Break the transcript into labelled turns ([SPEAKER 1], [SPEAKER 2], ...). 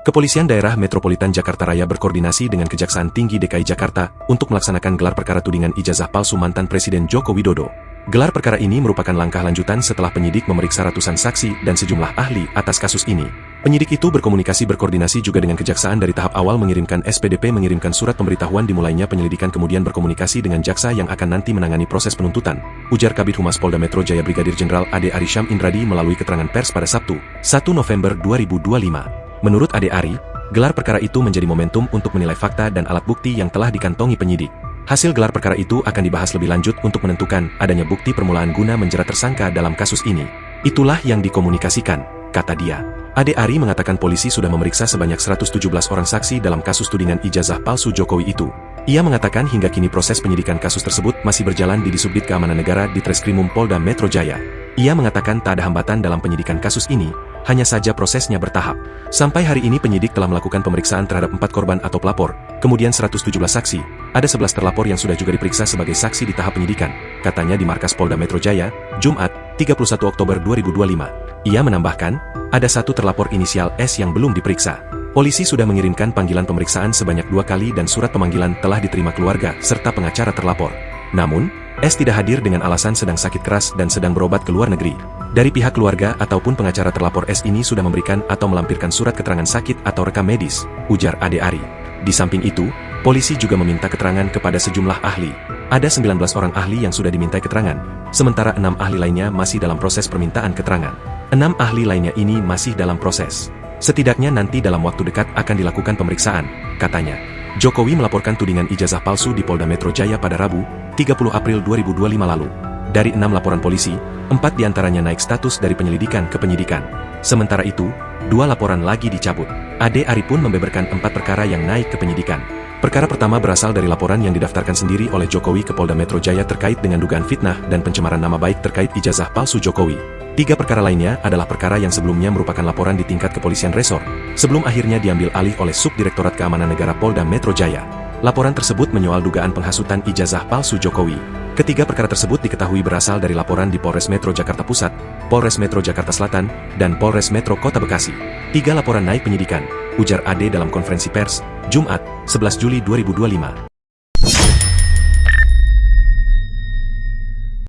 [SPEAKER 1] Kepolisian Daerah Metropolitan Jakarta Raya berkoordinasi dengan Kejaksaan Tinggi DKI Jakarta untuk melaksanakan gelar perkara tudingan ijazah palsu mantan Presiden Joko Widodo. Gelar perkara ini merupakan langkah lanjutan setelah penyidik memeriksa ratusan saksi dan sejumlah ahli atas kasus ini. Penyidik itu berkoordinasi juga dengan Kejaksaan dari tahap awal mengirimkan SPDP mengirimkan surat pemberitahuan dimulainya penyelidikan kemudian berkomunikasi dengan jaksa yang akan nanti menangani proses penuntutan, ujar Kabid Humas Polda Metro Jaya Brigadir Jenderal Ade Ari Syam Indradi melalui keterangan pers pada Sabtu, 1 November 2025. Menurut Ade Ari, gelar perkara itu menjadi momentum untuk menilai fakta dan alat bukti yang telah dikantongi penyidik. Hasil gelar perkara itu akan dibahas lebih lanjut untuk menentukan adanya bukti permulaan guna menjerat tersangka dalam kasus ini. Itulah yang dikomunikasikan, kata dia. Ade Ari mengatakan polisi sudah memeriksa sebanyak 117 orang saksi dalam kasus tudingan ijazah palsu Jokowi itu. Ia mengatakan hingga kini proses penyidikan kasus tersebut masih berjalan di Disubdit Keamanan Negara di Treskrimum Polda Metro Jaya. Ia mengatakan tak ada hambatan dalam penyidikan kasus ini, hanya saja prosesnya bertahap. Sampai hari ini penyidik telah melakukan pemeriksaan terhadap 4 korban atau pelapor, kemudian 117 saksi, ada 11 terlapor yang sudah juga diperiksa sebagai saksi di tahap penyidikan, katanya di markas Polda Metro Jaya, Jumat, 31 Oktober 2025. Ia menambahkan, ada 1 terlapor inisial S yang belum diperiksa. Polisi sudah mengirimkan panggilan pemeriksaan sebanyak 2 kali dan surat pemanggilan telah diterima keluarga serta pengacara terlapor. Namun, S tidak hadir dengan alasan sedang sakit keras dan sedang berobat ke luar negeri. Dari pihak keluarga ataupun pengacara terlapor S ini sudah memberikan atau melampirkan surat keterangan sakit atau rekam medis, ujar Ade Ari. Di samping itu, polisi juga meminta keterangan kepada sejumlah ahli. Ada 19 orang ahli yang sudah dimintai keterangan, sementara 6 ahli lainnya masih dalam proses permintaan keterangan. 6 ahli lainnya ini masih dalam proses. Setidaknya nanti dalam waktu dekat akan dilakukan pemeriksaan, katanya. Jokowi melaporkan tudingan ijazah palsu di Polda Metro Jaya pada Rabu, 30 April 2025 lalu. Dari 6 laporan polisi, 4 diantaranya naik status dari penyelidikan ke penyidikan. Sementara itu, 2 laporan lagi dicabut. Ade Ari pun membeberkan 4 perkara yang naik ke penyidikan. Perkara pertama berasal dari laporan yang didaftarkan sendiri oleh Jokowi ke Polda Metro Jaya terkait dengan dugaan fitnah dan pencemaran nama baik terkait ijazah palsu Jokowi. 3 perkara lainnya adalah perkara yang sebelumnya merupakan laporan di tingkat kepolisian resor, sebelum akhirnya diambil alih oleh Subdirektorat Keamanan Negara Polda Metro Jaya. Laporan tersebut menyoal dugaan penghasutan ijazah palsu Jokowi. Ketiga perkara tersebut diketahui berasal dari laporan di Polres Metro Jakarta Pusat, Polres Metro Jakarta Selatan, dan Polres Metro Kota Bekasi. 3 laporan naik penyidikan, ujar Ade dalam konferensi pers, Jumat, 11 Juli 2025.